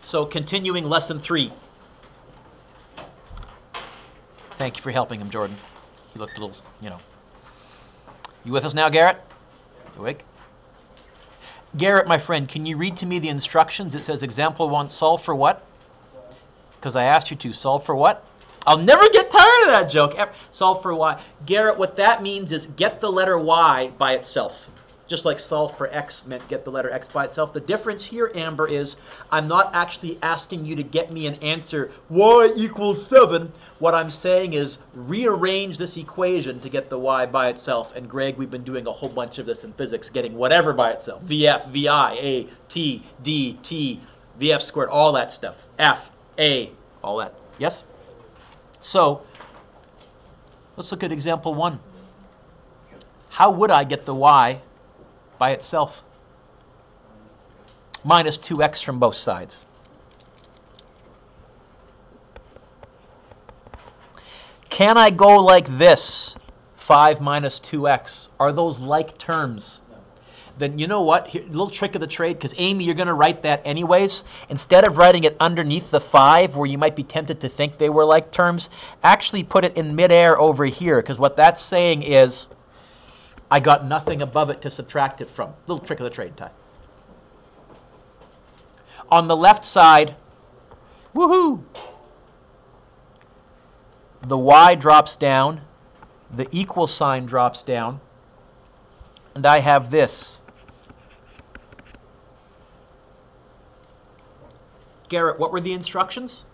So continuing lesson 3. Thank you for helping him, Jordan. He looked a little, You with us now, Garrett? Awake? Garrett, my friend, can you read to me the instructions? It says example 1, solve for what? Because I asked you to. Solve for what? I'll never get tired of that joke. Solve for y. Garrett, what that means is get the letter y by itself. Just like solve for x meant get the letter x by itself. The difference here, Amber, is I'm not actually asking you to get me an answer y equals 7. What I'm saying is rearrange this equation to get the y by itself. And Greg, we've been doing a whole bunch of this in physics, getting whatever by itself. VF, VI, A, T, D, T, VF squared, all that stuff. F, A, all that. Yes? So let's look at example 1. How would I get the y by itself? Minus 2x from both sides. Can I go like this? 5 minus 2x. Are those like terms? No. Then you know what? Here, a little trick of the trade, because Amy, you're going to write that anyways. Instead of writing it underneath the 5, where you might be tempted to think they were like terms, actually put it in midair over here, because what that's saying is I got nothing above it to subtract it from. Little trick of the trade, Ty. On the left side, woohoo! The y drops down, the equal sign drops down, and I have this. Garrett, what were the instructions?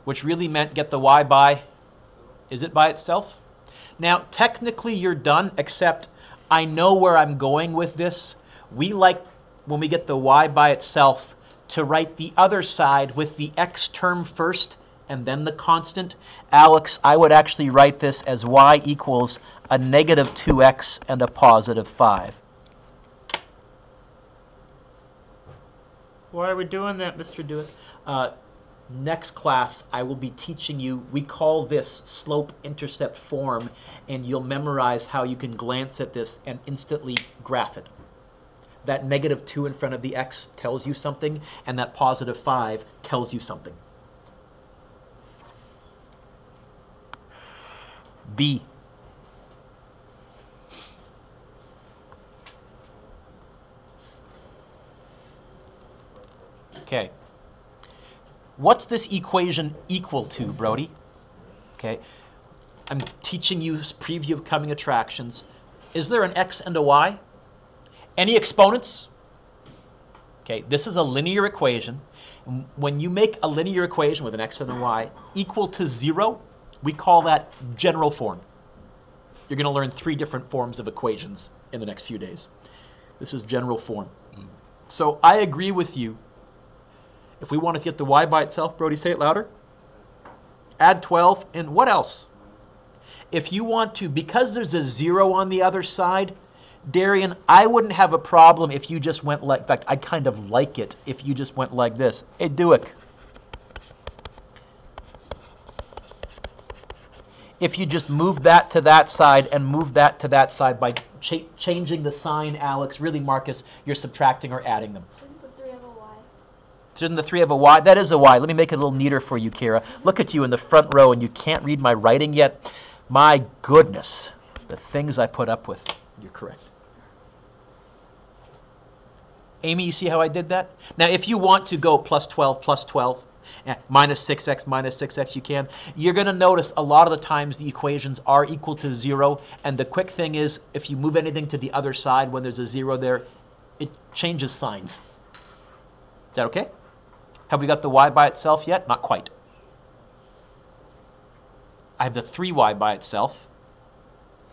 Which really meant get the y by, is it by itself? Now, technically you're done, except I know where I'm going with this. We like, when we get the y by itself, to write the other side with the x term first and then the constant. Alex, I would actually write this as y equals a negative 2x and a positive 5. Why are we doing that, Mr. Dewitt? Next class, I will be teaching you, we call this slope-intercept form, and you'll memorize how you can glance at this and instantly graph it. That negative 2 in front of the x tells you something, and that positive 5 tells you something. B. Okay. What's this equation equal to, Brody? Okay. I'm teaching you preview of coming attractions. Is there an x and a y? Any exponents? Okay, this is a linear equation. When you make a linear equation with an x and a y equal to 0, we call that general form. You're going to learn 3 different forms of equations in the next few days. This is general form. So I agree with you. If we want to get the y by itself, Brody, say it louder. Add 12, and what else? If you want to, because there's a 0 on the other side, Darian, I wouldn't have a problem if you just went like, in fact, I kind of like it if you just went like this. Hey, Dewick. If you just move that to that side and move that to that side by changing the sign, Alex, really, Marcus, you're subtracting or adding them. Shouldn't the 3 have a y? Shouldn't the 3 have a y? That is a y. Let me make it a little neater for you, Kira. Look at you in the front row, and you can't read my writing yet. My goodness, the things I put up with. You're correct. Amy, you see how I did that? Now, if you want to go plus 12, minus 6x, you can. You're going to notice a lot of the times the equations are equal to 0, and the quick thing is if you move anything to the other side when there's a 0 there, it changes signs. Is that okay? Have we got the y by itself yet? Not quite. I have the 3y by itself.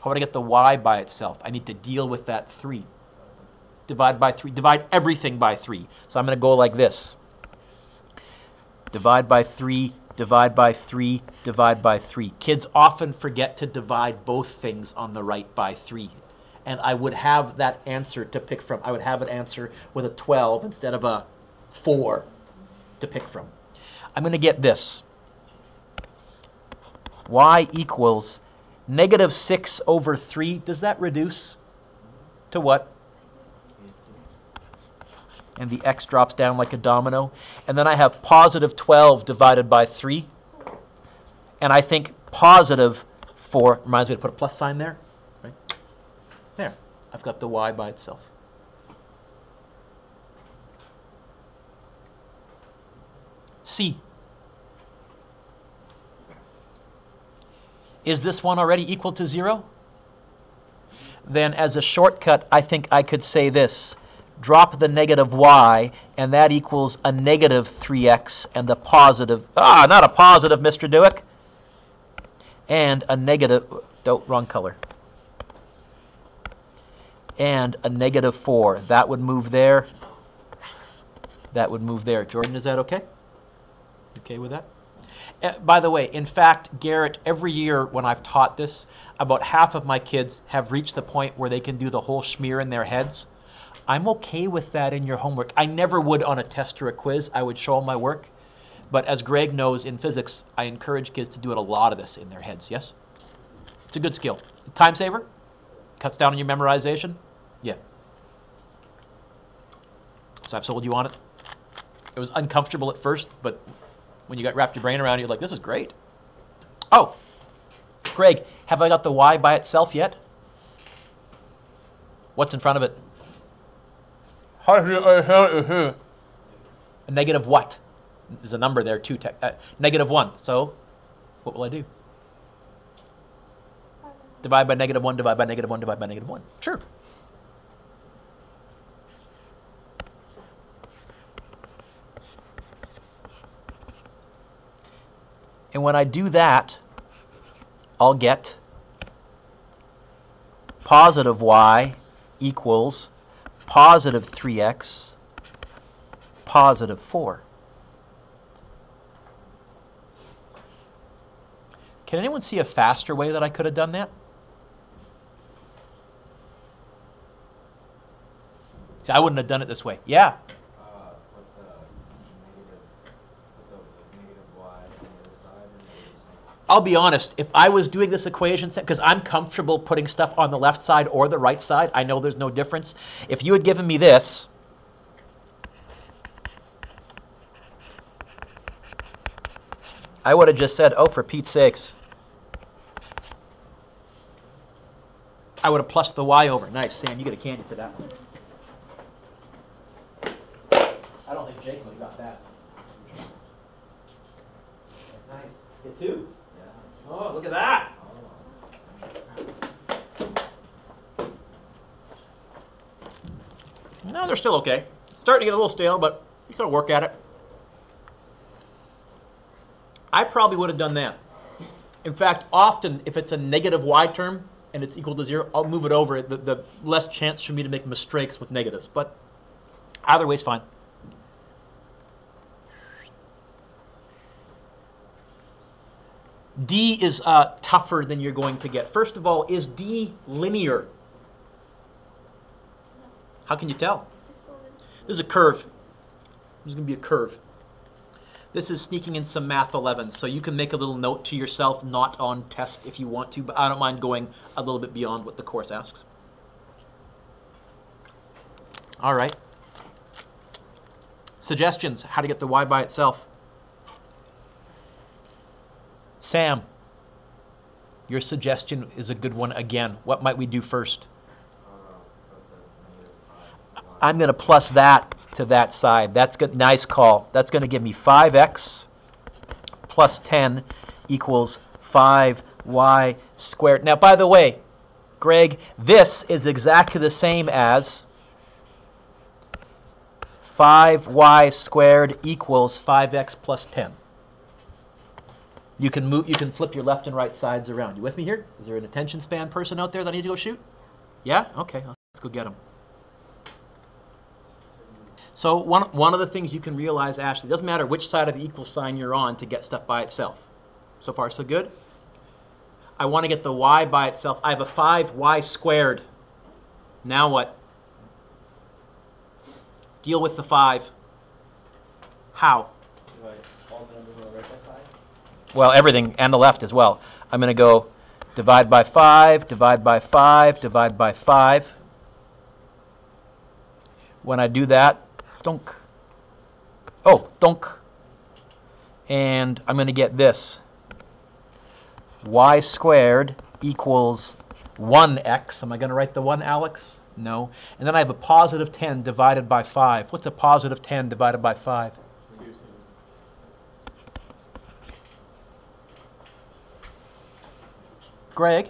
How would I get the y by itself? I need to deal with that 3. Divide by 3. Divide everything by 3. So I'm going to go like this. Divide by 3, divide by 3, divide by 3. Kids often forget to divide both things on the right by 3. And I would have that answer to pick from. I would have an answer with a 12 instead of a 4 to pick from. I'm going to get this. Y equals negative 6 over 3. Does that reduce to what? and the x drops down like a domino. And then I have positive 12 divided by 3. And I think positive 4, reminds me to put a plus sign there. Right? There, I've got the y by itself. C. Is this one already equal to 0? Then as a shortcut, I think I could say this. Drop the negative y, and that equals a negative 3x and a positive, not a positive, Mr. Dewick, and a negative, wrong color, and a negative 4. That would move there. That would move there. Jordan, is that okay? Okay with that? By the way, in fact, Garrett, every year when I've taught this, about half of my kids have reached the point where they can do the whole schmear in their heads. I'm okay with that in your homework. I never would on a test or a quiz. I would show them my work. But as Greg knows in physics, I encourage kids to do a lot of this in their heads, yes? It's a good skill. Time saver? Cuts down on your memorization? Yeah. So I've sold you on it. It was uncomfortable at first, but when you got wrapped your brain around it, you're like, this is great. Oh, Greg, have I got the y by itself yet? What's in front of it? A negative what? There's a number there too. Negative 1. So what will I do? Divide by negative 1, divide by negative 1, divide by negative 1. Sure. And when I do that, I'll get positive y equals positive 3x, positive 4. Can anyone see a faster way that I could have done that? See, I wouldn't have done it this way. Yeah. I'll be honest, if I was doing this equation set, because I'm comfortable putting stuff on the left side or the right side, I know there's no difference. If you had given me this, I would have just said, oh, for Pete's sakes. I would have plussed the y over. Nice, Sam, you get a candy for that one. I don't think Jake would have got that. Nice. Get 2? Oh, look at that. No, they're still okay. Starting to get a little stale, but you gotta work at it. I probably would have done that. In fact, often if it's a negative y term and it's equal to 0, I'll move it over. The less chance for me to make mistakes with negatives. But either way is fine. D is tougher than you're going to get. First of all, is D linear? How can you tell? This is a curve. This is going to be a curve. This is sneaking in some Math 11, so you can make a little note to yourself, not on test if you want to, but I don't mind going a little bit beyond what the course asks. All right. Suggestions, how to get the y by itself. Sam, your suggestion is a good one again. What might we do first? I'm going to plus that to that side. That's good. Nice call. That's going to give me 5x plus 10 equals 5y squared. Now, by the way, Greg, this is exactly the same as 5y squared equals 5x plus 10. You can flip your left and right sides around. You with me here? Is there an attention span person out there that I need to go shoot? Yeah? Okay, let's go get them. So one of the things you can realize, Ashley, it doesn't matter which side of the equal sign you're on to get stuff by itself. So far, so good? I want to get the y by itself. I have a 5y squared. Now what? Deal with the 5. How? Well, everything, and the left as well. I'm going to go divide by 5, divide by 5, divide by 5. When I do that, Dunk. Oh, dunk. And I'm going to get this. Y squared equals 1x. Am I going to write the 1, Alex? No. And then I have a positive 10 divided by 5. What's a positive 10 divided by 5? Greg,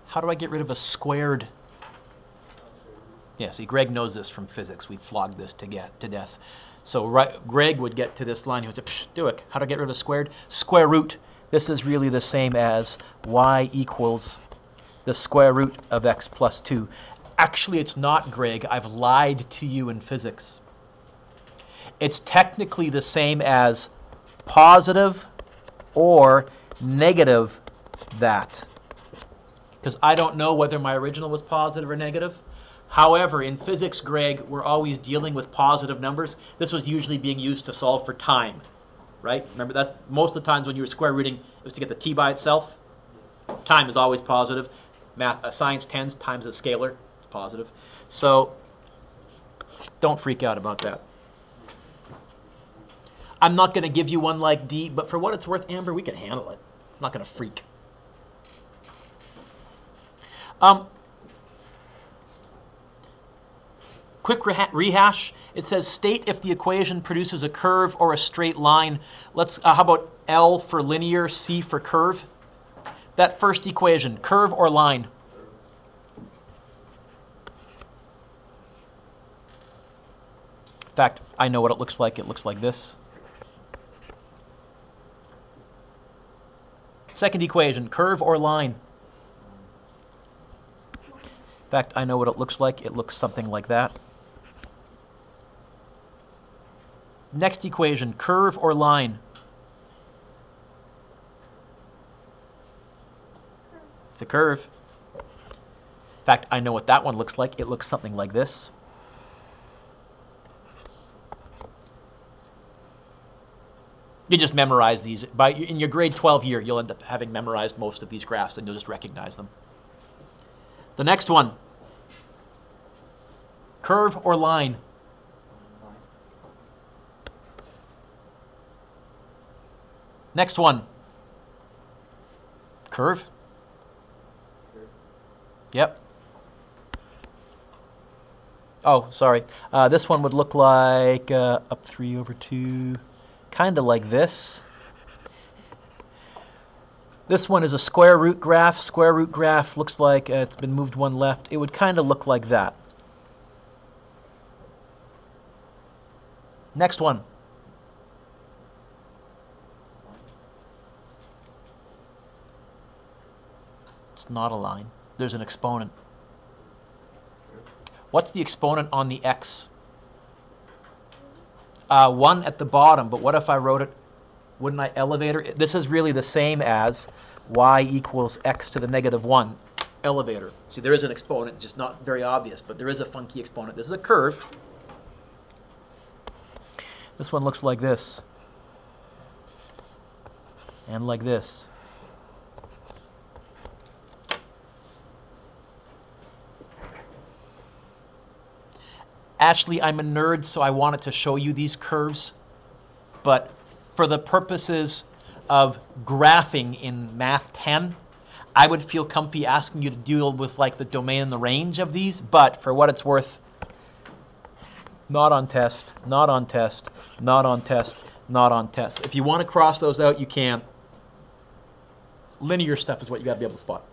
how do I get rid of a squared? Yeah, see, Greg knows this from physics. We flogged this to death. So Greg would get to this line. He would say, do it. How to get rid of a squared? Square root. This is really the same as y equals the square root of x plus 2. Actually, it's not, Greg. I've lied to you in physics. It's technically the same as positive or negative that. Because I don't know whether my original was positive or negative. However, in physics, Greg, we're always dealing with positive numbers. This was usually being used to solve for time, right? Remember, that's most of the times when you were square rooting, it was to get the t by itself. Time is always positive. Science tends, time's a scalar, it's positive. So don't freak out about that. I'm not going to give you one like D, but for what it's worth, Amber, we can handle it. I'm not going to freak. Quick rehash. It says state if the equation produces a curve or a straight line. Let's how about L for linear, C for curve? That first equation, curve or line? In fact, I know what it looks like. It looks like this. Second equation, curve or line? In fact, I know what it looks like. It looks something like that. Next equation, curve or line? It's a curve. In fact, I know what that one looks like. It looks something like this. You just memorize these. In your grade 12 year, you'll end up having memorized most of these graphs, and you'll just recognize them. The next one, curve or line? Next one, curve? Yep. Oh, sorry. This one would look like up 3 over 2, kind of like this. This one is a square root graph. Square root graph looks like it's been moved one left. It would kind of look like that. Next one. It's not a line. There's an exponent. What's the exponent on the x? 1 at the bottom, but what if I wrote it, wouldn't I elevator? This is really the same as y equals x to the negative 1. Elevator. See, there is an exponent, just not very obvious, but there is a funky exponent. This is a curve. This one looks like this. And like this. Ashley, I'm a nerd, so I wanted to show you these curves, but for the purposes of graphing in Math 10, I would feel comfy asking you to deal with like the domain and the range of these, but for what it's worth, not on test, not on test, not on test, not on test. If you want to cross those out, you can. Linear stuff is what you got to be able to spot.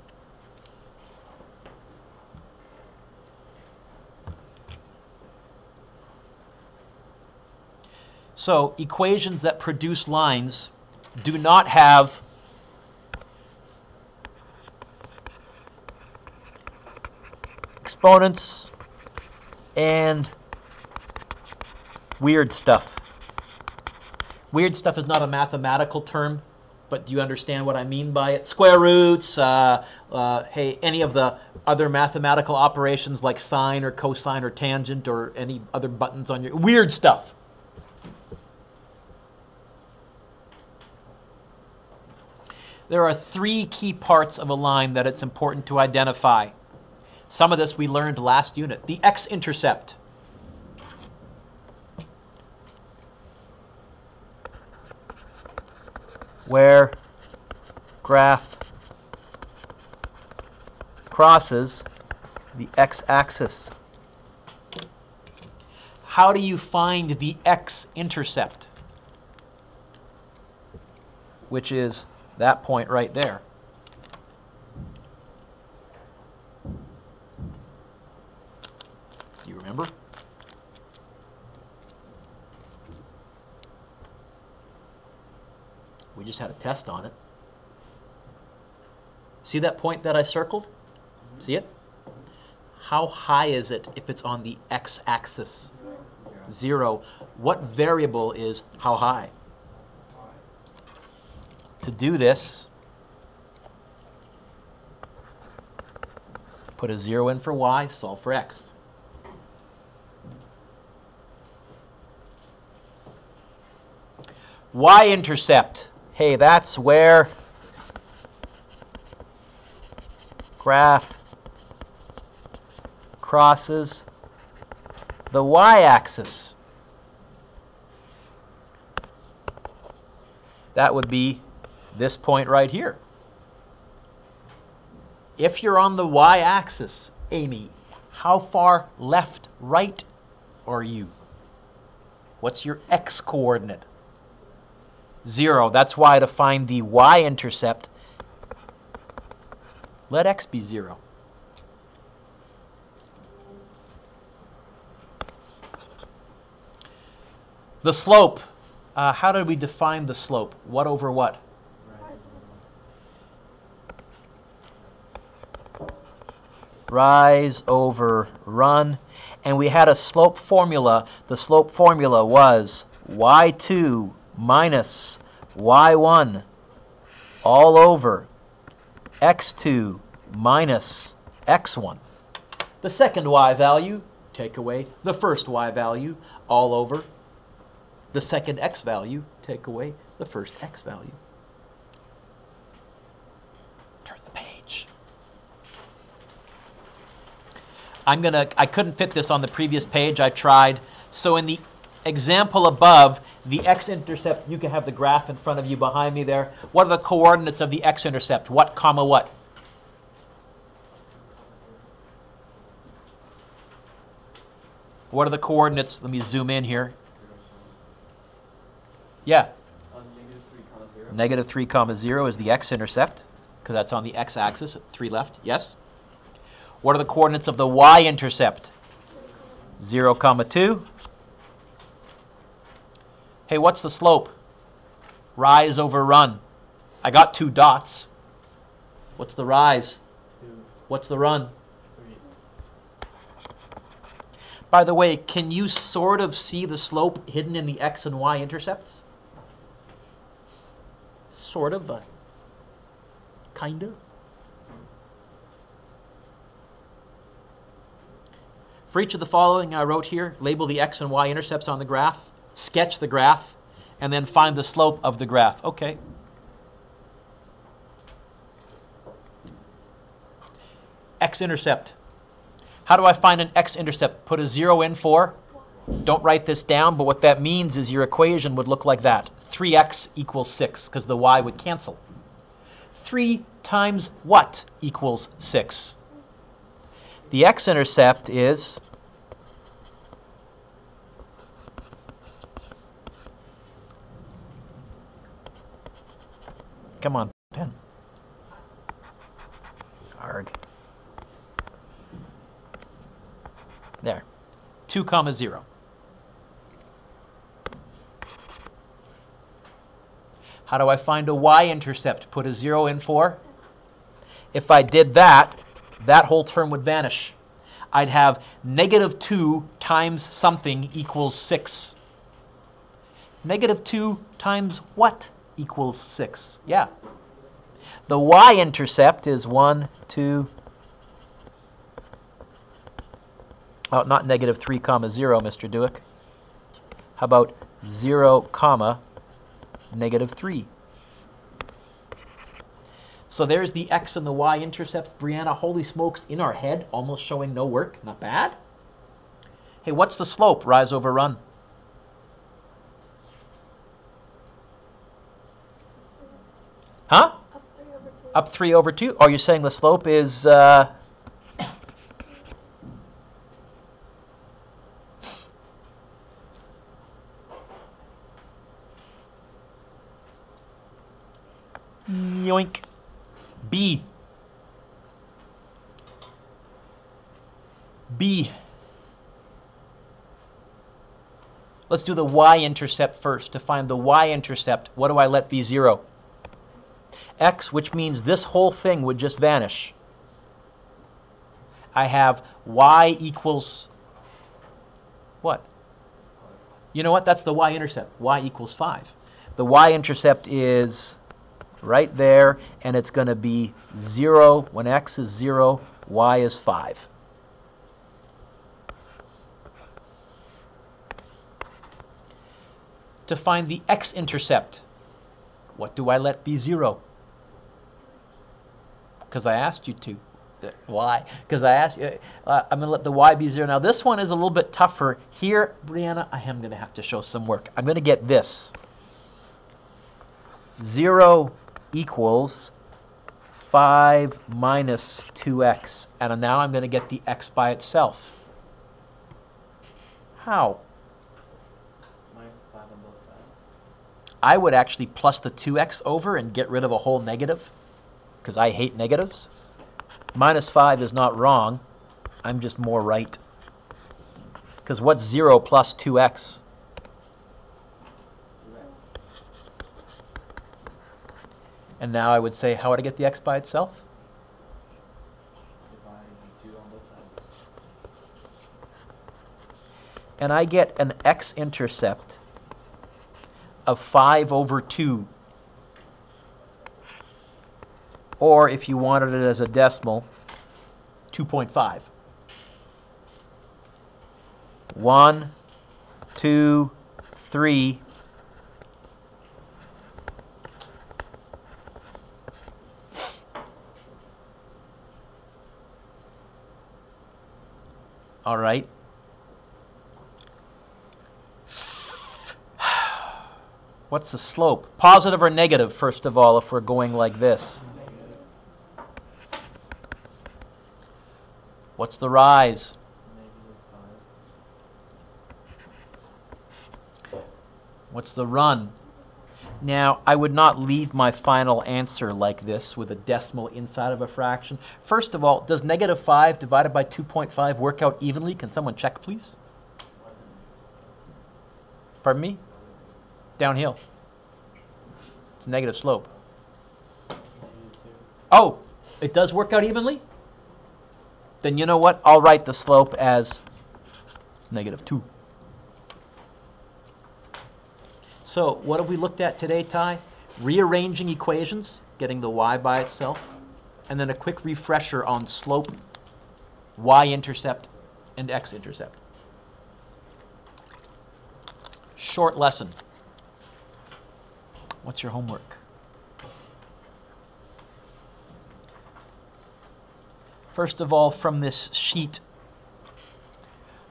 So equations that produce lines do not have exponents and weird stuff. Weird stuff is not a mathematical term, but do you understand what I mean by it? Square roots, hey, any of the other mathematical operations like sine or cosine or tangent or any other buttons on your weird stuff. There are 3 key parts of a line that it's important to identify. Some of this we learned last unit. The X-intercept. where graph crosses the x-axis. How do you find the x-intercept? Which is that point right there. Do you remember? We just had a test on it. See that point that I circled? See it? How high is it if it's on the x-axis? 0. What variable is how high? To do this, put a 0 in for y, solve for x. Y-intercept. Hey, that's where graph crosses the y-axis. That would be this point right here. If you're on the y-axis, Amy, how far left, right are you? What's your x-coordinate? 0. That's why to find the y-intercept, let x be 0. The slope. How did we define the slope? What over what? Rise over run. And we had a slope formula. The slope formula was y2 minus y1 all over x2 minus x1. The second y value, take away the first y value, all over the second x value, take away the first x value. Turn the page. I couldn't fit this on the previous page, I tried. So in the example above, the x-intercept, you can have the graph in front of you behind me there. What are the coordinates of the x-intercept? What, comma, what? What are the coordinates? Let me zoom in here. Yeah. Negative 3 comma 0 is the x-intercept, because that's on the x-axis, 3 left. Yes? What are the coordinates of the y-intercept? 0 comma 2. Hey, what's the slope? Rise over run. I got 2 dots. What's the rise? 2. What's the run? 3. By the way, can you sort of see the slope hidden in the x and y intercepts? Sort of, but kind of. For each of the following I wrote here, label the x and y intercepts on the graph, sketch the graph, and then find the slope of the graph. Okay. X-intercept. How do I find an x-intercept? Put a 0 in for, don't write this down, but what that means is your equation would look like that. 3x equals 6, because the y would cancel. 3 times what equals 6? The x-intercept is come on, pen. Arg. There. 2 comma 0. How do I find a y-intercept? Put a 0 in for. If I did that, that whole term would vanish. I'd have negative 2 times something equals 6. Negative 2 times what equals 6? Yeah. The y-intercept is 1, 2, oh, not negative 3 comma 0, Mr. Dewick. How about 0 comma negative 3? So there's the x and the y-intercepts. Brianna, holy smokes, in our head, almost showing no work. Not bad. Hey, what's the slope? Rise over run. Huh? Up 3 over 2. Up 3 over 2? Oh, you're saying the slope is... yoink. B. B. Let's do the y-intercept first. To find the y-intercept, what do I let be 0? X, which means this whole thing would just vanish. I have y equals what? You know what? That's the y-intercept. Y equals 5. The y-intercept is right there, and it's going to be 0. When x is 0, y is 5. To find the x-intercept, what do I let be 0? Because I asked you to. Why? Because I asked you. I'm going to let the y be 0. Now, this one is a little bit tougher. Here, Brianna, I am going to have to show some work. I'm going to get this. 0 equals 5 minus 2x. And now I'm going to get the x by itself. How? Minus 5 on both sides. I would actually plus the 2x over and get rid of a whole negative, because I hate negatives. Minus 5 is not wrong. I'm just more right. Because what's 0 plus 2x? And now I would say, how would I get the x by itself? Divide 2 on both sides. And I get an x-intercept of 5 over 2. Or, if you wanted it as a decimal, 2.5. 1, 2, 3. All right. What's the slope? Positive or negative, first of all, if we're going like this? What's the rise? -5. What's the run? Now, I would not leave my final answer like this with a decimal inside of a fraction. First of all, does -5 divided by 2.5 work out evenly? Can someone check, please? Pardon me? Downhill. It's a negative slope. -2. Oh, it does work out evenly? Then you know what? I'll write the slope as -2. So what have we looked at today, Ty? Rearranging equations, getting the y by itself, and then a quick refresher on slope, y-intercept, and x-intercept. Short lesson. What's your homework? First of all, from this sheet,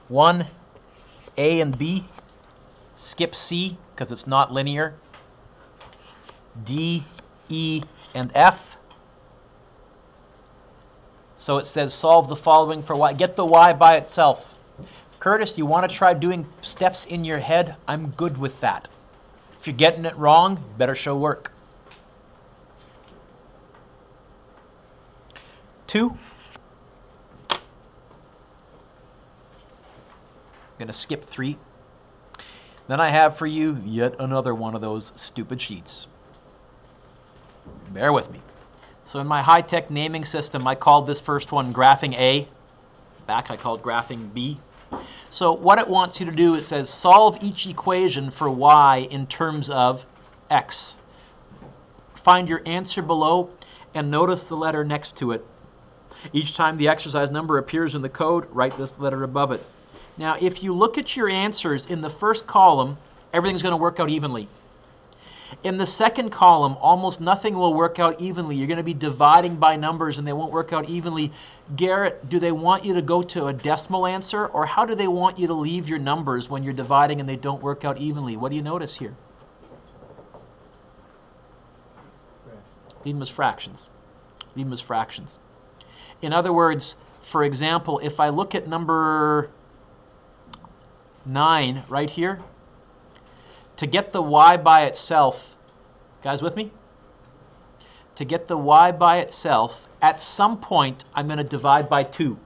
1, A and B, skip C because it's not linear, D, E, and F. So it says solve the following for y. Get the y by itself. Curtis, you want to try doing steps in your head? I'm good with that. If you're getting it wrong, better show work. 2. I'm going to skip 3. Then I have for you yet another one of those stupid sheets. Bear with me. So in my high-tech naming system, I called this first one graphing A. Back I called graphing B. So what it wants you to do, it says solve each equation for y in terms of x. Find your answer below and notice the letter next to it. Each time the exercise number appears in the code, write this letter above it. Now, if you look at your answers in the first column, everything's going to work out evenly. In the second column, almost nothing will work out evenly. You're going to be dividing by numbers and they won't work out evenly. Garrett, do they want you to go to a decimal answer, or how do they want you to leave your numbers when you're dividing and they don't work out evenly? What do you notice here? Leave them as fractions. Leave them as fractions. In other words, for example, if I look at number 9 right here, to get the y by itself, guys with me? To get the y by itself, at some point, I'm going to divide by 2.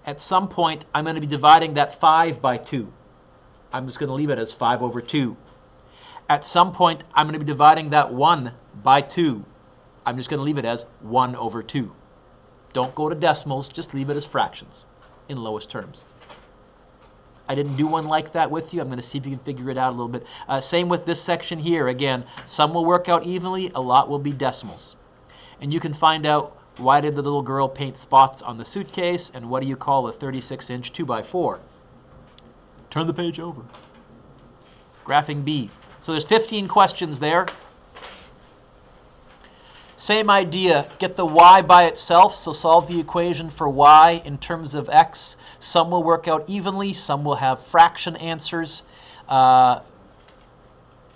At some point, I'm going to be dividing that 5 by 2. I'm just going to leave it as 5 over 2. At some point, I'm going to be dividing that 1 by 2. I'm just going to leave it as 1 over 2. Don't go to decimals, just leave it as fractions in lowest terms. I didn't do one like that with you. I'm going to see if you can figure it out a little bit. Same with this section here. Again, some will work out evenly, a lot will be decimals. And you can find out, why did the little girl paint spots on the suitcase, and what do you call a 36-inch 2x4? Turn the page over. Graphing B. So there's 15 questions there. Same idea, get the y by itself, so solve the equation for y in terms of x. Some will work out evenly, some will have fraction answers. And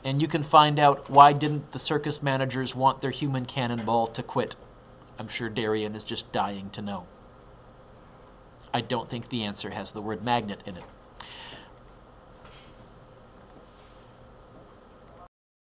you can find out, why didn't the circus managers want their human cannonball to quit? I'm sure Darian is just dying to know. I don't think the answer has the word magnet in it.